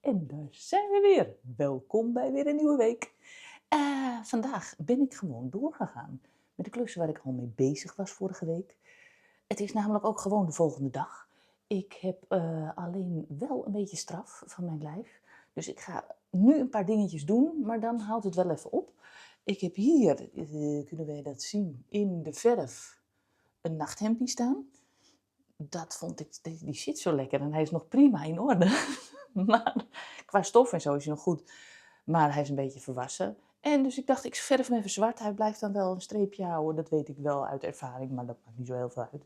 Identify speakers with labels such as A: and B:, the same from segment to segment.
A: En daar zijn we weer. Welkom bij weer een nieuwe week. Vandaag ben ik gewoon doorgegaan met de klussen waar ik al mee bezig was vorige week. Het is namelijk ook gewoon de volgende dag. Ik heb alleen wel een beetje straf van mijn lijf. Dus ik ga nu een paar dingetjes doen, maar dan houdt het wel even op. Ik heb hier, kunnen wij dat zien, in de verf een nachthemdje staan. Dat vond ik, die zit zo lekker en hij is nog prima in orde. Maar qua stof en zo is hij nog goed. Maar hij is een beetje verwassen. En dus ik dacht, ik verf hem even zwart. Hij blijft dan wel een streepje houden. Dat weet ik wel uit ervaring, maar dat maakt niet zo heel veel uit.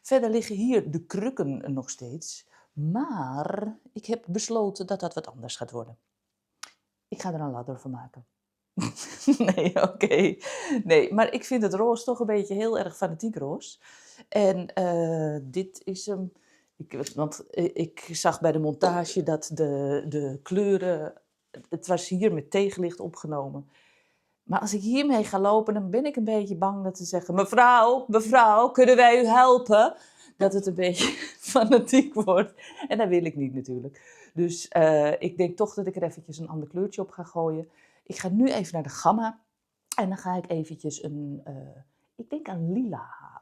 A: Verder liggen hier de krukken nog steeds. Maar ik heb besloten dat dat wat anders gaat worden. Ik ga er een ladder van maken. Nee, oké. Nee, maar ik vind het roze toch een beetje heel erg fanatiek roze. En dit is hem. Want ik zag bij de montage dat de kleuren. Het was hier met tegenlicht opgenomen. Maar als ik hiermee ga lopen, dan ben ik een beetje bang dat ze zeggen: mevrouw, kunnen wij u helpen? Dat het een beetje fanatiek wordt. En dat wil ik niet natuurlijk. Dus ik denk toch dat ik er eventjes een ander kleurtje op ga gooien. Ik ga nu even naar de gamma. En dan ga ik eventjes ik denk een lila halen.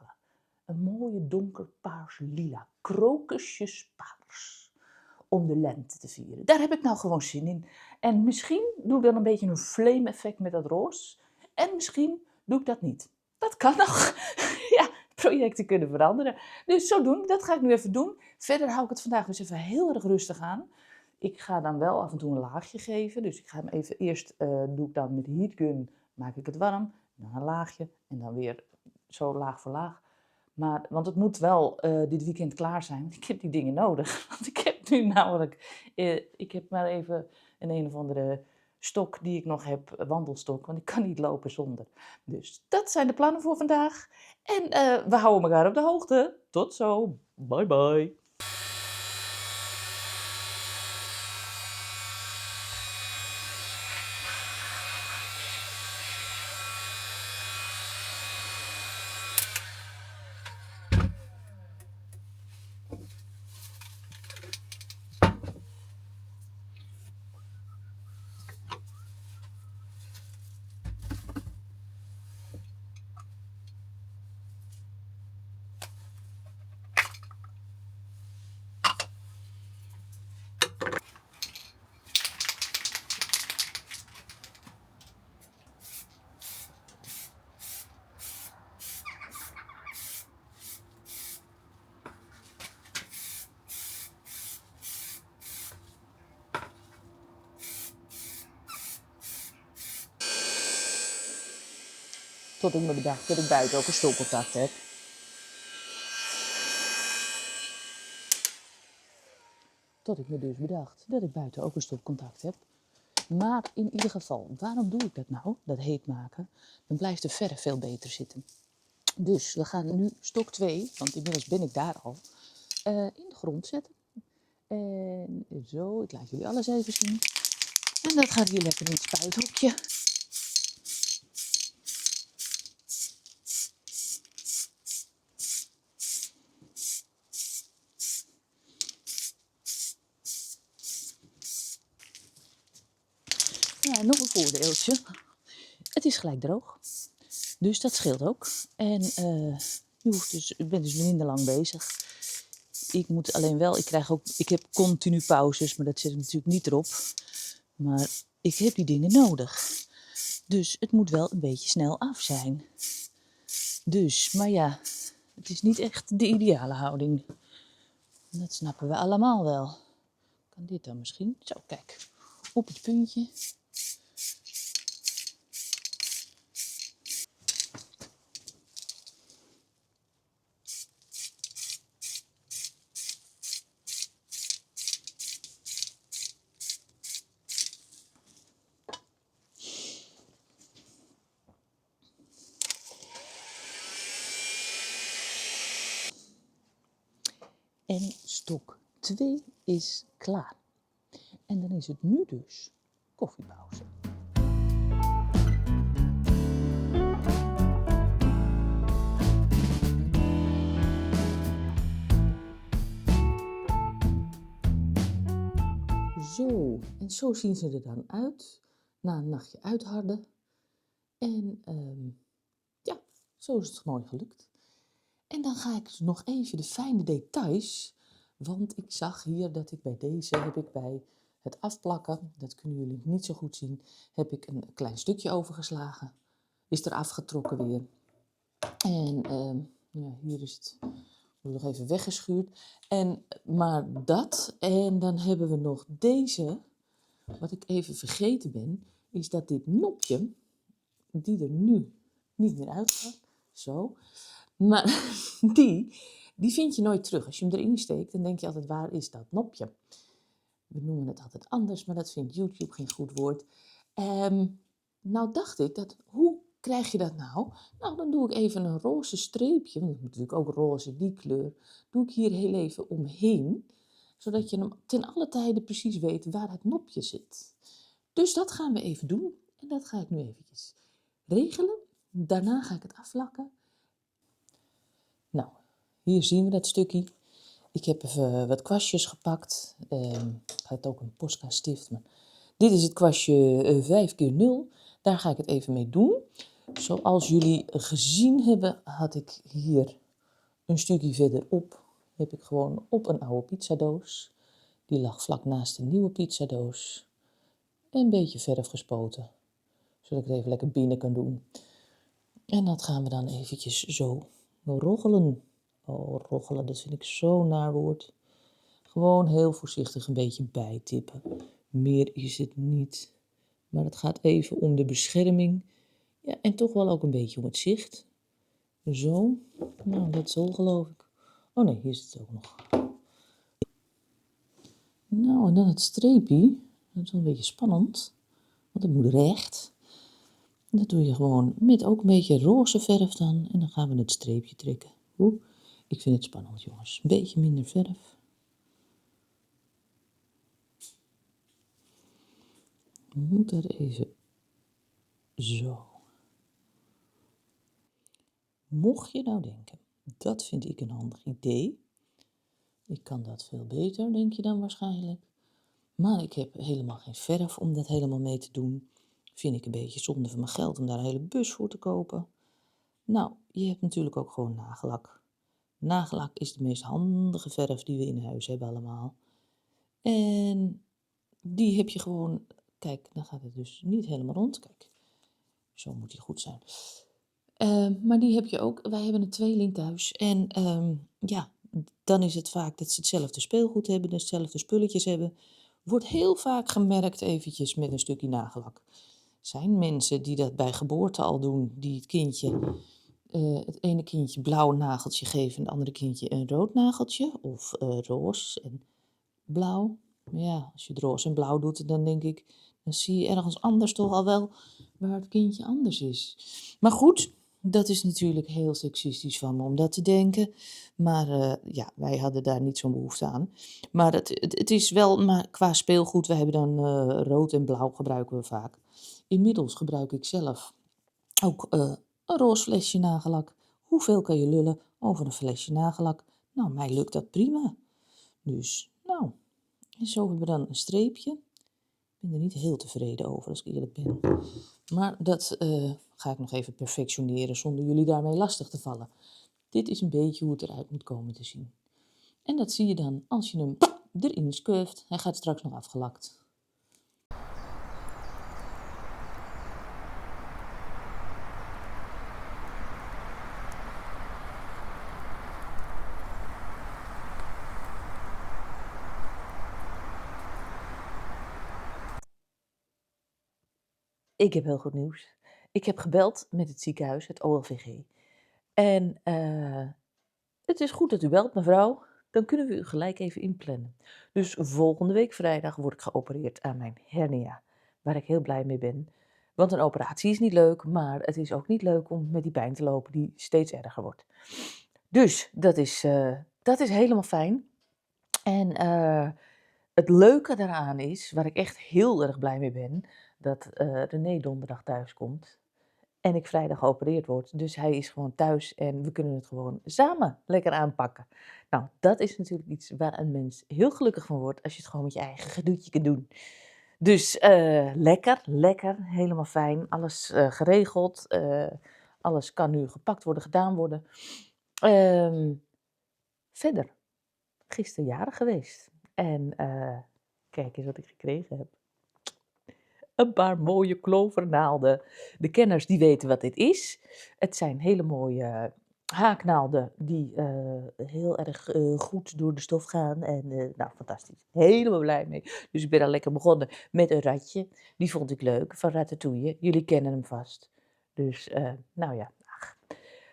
A: Een mooie donkerpaars lila. Krokusjespaars. Om de lente te vieren. Daar heb ik nou gewoon zin in. En misschien doe ik dan een beetje een flame effect met dat roze. En misschien doe ik dat niet. Dat kan nog. Ja, projecten kunnen veranderen. Dus zo doen. Dat ga ik nu even doen. Verder hou ik het vandaag dus even heel erg rustig aan. Ik ga dan wel af en toe een laagje geven. Dus ik ga hem even eerst, doe ik dan met de heatgun, maak ik het warm. Dan een laagje en dan weer zo laag voor laag. Maar, want het moet wel dit weekend klaar zijn. Ik heb die dingen nodig. Want ik heb nu namelijk, ik heb maar even een of andere stok die ik nog heb, wandelstok. Want ik kan niet lopen zonder. Dus dat zijn de plannen voor vandaag. En we houden elkaar op de hoogte. Tot zo. Bye bye. Tot ik me bedacht dat ik buiten ook een stopcontact heb. Tot ik me dus bedacht dat ik buiten ook een stopcontact heb. Maar in ieder geval, waarom doe ik dat nou? Dat heet maken. Dan blijft de verf veel beter zitten. Dus we gaan nu stok 2, want inmiddels ben ik daar al, in de grond zetten. En zo, ik laat jullie alles even zien. En dat gaat hier lekker in het spuithokje. Ja, nog een voordeeltje. Het is gelijk droog. Dus dat scheelt ook. En ik ben dus minder lang bezig. Ik moet alleen wel, ik heb continu pauzes, maar dat zit natuurlijk niet erop. Maar ik heb die dingen nodig. Dus het moet wel een beetje snel af zijn. Dus, maar ja, het is niet echt de ideale houding. Dat snappen we allemaal wel. Kan dit dan misschien? Zo, kijk. Op het puntje. En stok 2 is klaar. En dan is het nu dus koffiepauze. Zo, en zo zien ze er dan uit. Na een nachtje uitharden. En ja, zo is het mooi gelukt. En dan ga ik dus nog even de fijne details. Want ik zag hier dat ik bij deze heb ik bij het afplakken, dat kunnen jullie niet zo goed zien, heb ik een klein stukje overgeslagen. Is er afgetrokken weer. En ja, hier is het nog even weggeschuurd. Maar dat, en dan hebben we nog deze. Wat ik even vergeten ben, is dat dit nopje, die er nu niet meer uitgaat, zo. Maar die vind je nooit terug. Als je hem erin steekt, dan denk je altijd, waar is dat nopje? We noemen het altijd anders, maar dat vindt YouTube geen goed woord. Nou dacht ik, hoe krijg je dat nou? Nou, dan doe ik even een roze streepje, want het moet natuurlijk ook roze, die kleur. Doe ik hier heel even omheen, zodat je hem ten alle tijde precies weet waar het nopje zit. Dus dat gaan we even doen. En dat ga ik nu eventjes regelen. Daarna ga ik het aflakken. Nou, hier zien we dat stukje. Ik heb even wat kwastjes gepakt. Ik had ook een Posca stift. Maar dit is het kwastje 5x0. Daar ga ik het even mee doen. Zoals jullie gezien hebben, had ik hier een stukje verderop. Heb ik gewoon op een oude pizzadoos. Die lag vlak naast een nieuwe pizzadoos. Een beetje verf gespoten. Zodat ik het even lekker binnen kan doen. En dat gaan we dan eventjes zo roggelen. Oh, roggelen, dat vind ik zo'n naar woord. Gewoon heel voorzichtig een beetje bijtippen. Meer is het niet. Maar het gaat even om de bescherming. Ja, en toch wel ook een beetje om het zicht. Zo. Nou, dat is al geloof ik. Oh nee, hier zit het ook nog. Nou, en dan het streepje. Dat is wel een beetje spannend. Want het moet recht. Dat doe je gewoon met ook een beetje roze verf dan. En dan gaan we het streepje trekken. Oeh, ik vind het spannend, jongens. Een beetje minder verf. Moet er even zo. Mocht je nou denken, dat vind ik een handig idee. Ik kan dat veel beter, denk je dan waarschijnlijk. Maar ik heb helemaal geen verf om dat helemaal mee te doen. Vind ik een beetje zonde van mijn geld om daar een hele bus voor te kopen. Nou, je hebt natuurlijk ook gewoon nagellak. Nagellak is de meest handige verf die we in huis hebben allemaal. En die heb je gewoon, kijk, dan gaat het dus niet helemaal rond. Kijk, zo moet die goed zijn. Maar die heb je ook, wij hebben een tweeling thuis. En ja, dan is het vaak dat ze hetzelfde speelgoed hebben, dezelfde spulletjes hebben. Wordt heel vaak gemerkt eventjes met een stukje nagellak. Zijn mensen die dat bij geboorte al doen, die het kindje, het ene kindje blauw nageltje geven en het andere kindje een rood nageltje. Of roze en blauw. Maar ja, als je het roze en blauw doet, dan denk ik, dan zie je ergens anders toch al wel waar het kindje anders is. Maar goed, dat is natuurlijk heel seksistisch van me om dat te denken. Maar ja, wij hadden daar niet zo'n behoefte aan. Maar het is wel, maar qua speelgoed, we hebben dan rood en blauw gebruiken we vaak. Inmiddels gebruik ik zelf ook een roze flesje nagellak. Hoeveel kan je lullen over een flesje nagellak? Nou, mij lukt dat prima. Dus, nou, en zo hebben we dan een streepje. Ik ben er niet heel tevreden over, als ik eerlijk ben. Maar dat ga ik nog even perfectioneren zonder jullie daarmee lastig te vallen. Dit is een beetje hoe het eruit moet komen te zien. En dat zie je dan als je hem erin scuift. Hij gaat straks nog afgelakt. Ik heb heel goed nieuws. Ik heb gebeld met het ziekenhuis, het OLVG. En het is goed dat u belt, mevrouw. Dan kunnen we u gelijk even inplannen. Dus volgende week vrijdag word ik geopereerd aan mijn hernia. Waar ik heel blij mee ben. Want een operatie is niet leuk, maar het is ook niet leuk om met die pijn te lopen die steeds erger wordt. Dus dat is helemaal fijn. En het leuke daaraan is, waar ik echt heel erg blij mee ben, dat René donderdag thuis komt. en ik vrijdag geopereerd word. Dus hij is gewoon thuis en we kunnen het gewoon samen lekker aanpakken. Nou, dat is natuurlijk iets waar een mens heel gelukkig van wordt als je het gewoon met je eigen gedoetje kunt doen. Dus lekker, lekker, helemaal fijn. Alles geregeld. Alles kan nu gepakt worden, gedaan worden. Ehm, Verder, gisteren jarig geweest. En kijk eens wat ik gekregen heb. Een paar mooie klovernaalden. De kenners die weten wat dit is. Het zijn hele mooie haaknaalden die heel erg goed door de stof gaan. En nou, fantastisch. Helemaal blij mee. Dus ik ben al lekker begonnen met een ratje. Die vond ik leuk, van Ratatouille. Jullie kennen hem vast. Dus, nou ja,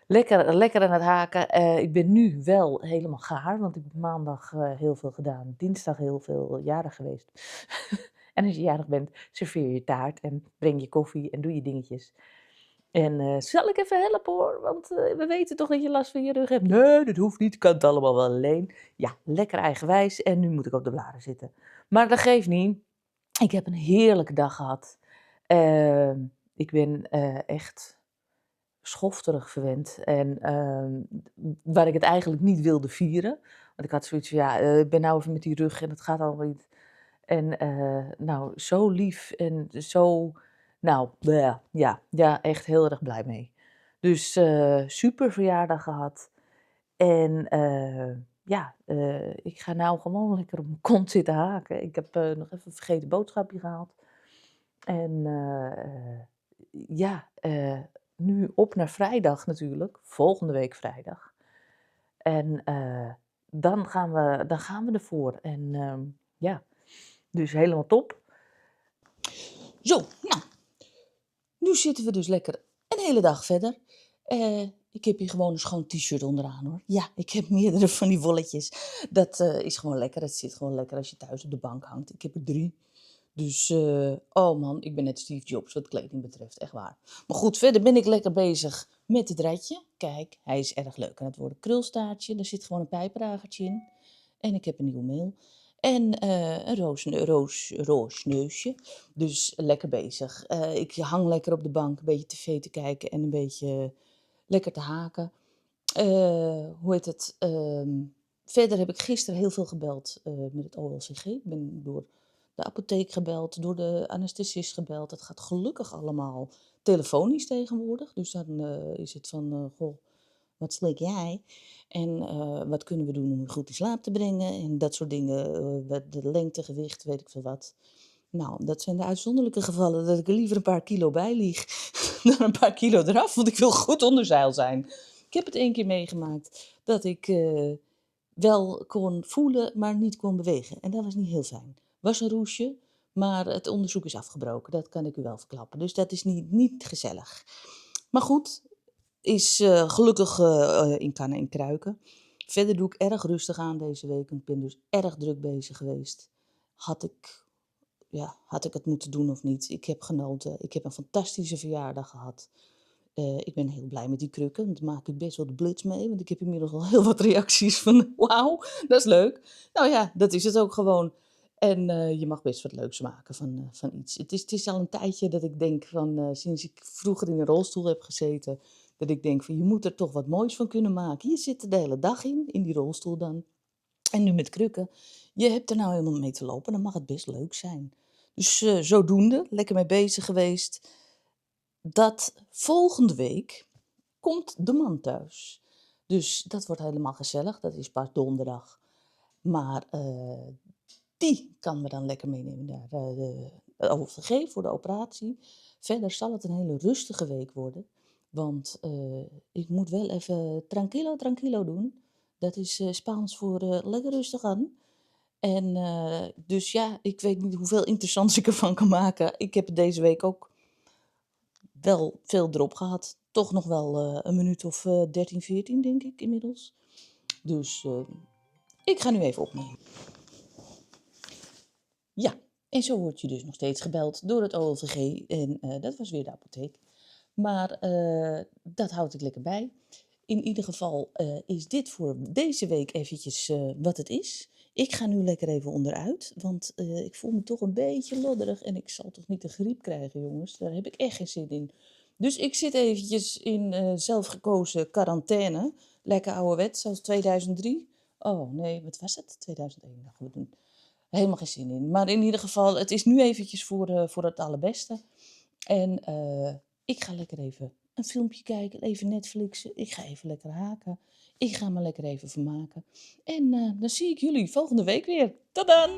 A: lekker, lekker aan het haken. Ik ben nu wel helemaal gaar, want ik heb maandag heel veel gedaan. Dinsdag heel veel jarig geweest. En als je jarig bent, serveer je taart en breng je koffie en doe je dingetjes. En zal ik even helpen hoor, want we weten toch dat je last van je rug hebt. Nee, dat hoeft niet, ik kan het allemaal wel alleen. Ja, lekker eigenwijs en nu moet ik op de blaren zitten. Maar dat geeft niet. Ik heb een heerlijke dag gehad. Ik ben echt schofterig verwend en waar ik het eigenlijk niet wilde vieren. Want ik had zoiets van, ja, ik ben nou even met die rug en het gaat allemaal niet. En nou, zo lief en zo, nou, bleh, ja, echt heel erg blij mee. Dus super verjaardag gehad. En ja, ik ga nou gewoon lekker op mijn kont zitten haken. Ik heb nog even een vergeten boodschapje gehaald. En ja, nu op naar vrijdag natuurlijk, volgende week vrijdag. En dan gaan we ervoor. En ja, dus helemaal top. Zo, nou, nu zitten we dus lekker een hele dag verder. Ik heb hier gewoon een schoon t-shirt onderaan hoor. Ja, ik heb meerdere van die wolletjes. Dat is gewoon lekker. Het zit gewoon lekker als je thuis op de bank hangt. Ik heb er 3. Dus, oh man, ik ben net Steve Jobs wat kleding betreft, echt waar. Maar goed, verder ben ik lekker bezig met het rijtje. Kijk, hij is erg leuk aan het worden. Krulstaartje, daar zit gewoon een pijpenragertje in. En ik heb een nieuwe mail. En een roosneusje. Dus lekker bezig. Ik hang lekker op de bank, een beetje tv te kijken en een beetje lekker te haken. Hoe heet het? Verder heb ik gisteren heel veel gebeld met het OLCG. Ik ben door de apotheek gebeld, door de anesthesist gebeld. Dat gaat gelukkig allemaal telefonisch tegenwoordig. Dus dan is het van, goh, wat slik jij? En wat kunnen we doen om je goed in slaap te brengen? En dat soort dingen. De lengte, gewicht, weet ik veel wat. Nou, dat zijn de uitzonderlijke gevallen dat ik er liever een paar kilo bij lieg dan een paar kilo eraf, want ik wil goed onder zeil zijn. Ik heb het 1 keer meegemaakt dat ik wel kon voelen, maar niet kon bewegen. En dat was niet heel fijn. Was een roesje, maar het onderzoek is afgebroken. Dat kan ik u wel verklappen. Dus dat is niet gezellig. Maar goed, is gelukkig in kannen en kruiken. Verder doe ik erg rustig aan deze week, want ik ben dus erg druk bezig geweest. Had ik het moeten doen of niet? Ik heb genoten. Ik heb een fantastische verjaardag gehad. Ik ben heel blij met die krukken, want daar maak ik best wel de blitz mee. Want ik heb inmiddels al heel wat reacties van, wauw, dat is leuk. Nou ja, dat is het ook gewoon. En je mag best wat leuks maken van iets. Het is al een tijdje dat ik denk van, sinds ik vroeger in een rolstoel heb gezeten, dat ik denk van, je moet er toch wat moois van kunnen maken. Je zit er de hele dag in die rolstoel dan. En nu met krukken. Je hebt er nou helemaal mee te lopen, dan mag het best leuk zijn. Dus zodoende, lekker mee bezig geweest. Dat volgende week komt de man thuis. Dus dat wordt helemaal gezellig. Dat is pas donderdag. Maar die kan me dan lekker meenemen naar de OVG voor de operatie. Verder zal het een hele rustige week worden. Want ik moet wel even tranquilo, tranquilo doen. Dat is Spaans voor lekker rustig aan. En dus ja, ik weet niet hoeveel interessants ik ervan kan maken. Ik heb het deze week ook wel veel erop gehad. Toch nog wel een minuut of 13, 14 denk ik inmiddels. Dus ik ga nu even opnemen. Ja, en zo word je dus nog steeds gebeld door het OLVG. En dat was weer de apotheek. Maar dat houd ik lekker bij. In ieder geval is dit voor deze week eventjes wat het is. Ik ga nu lekker even onderuit, want ik voel me toch een beetje lodderig en ik zal toch niet de griep krijgen, jongens. Daar heb ik echt geen zin in. Dus ik zit eventjes in zelfgekozen quarantaine. Lekker ouderwets, zoals 2003. Oh nee, wat was het? 2001. Nou goed, helemaal geen zin in. Maar in ieder geval, het is nu eventjes voor het allerbeste. En ik ga lekker even een filmpje kijken, even Netflixen. Ik ga even lekker haken. Ik ga me lekker even vermaken. En dan zie ik jullie volgende week weer. Tot dan!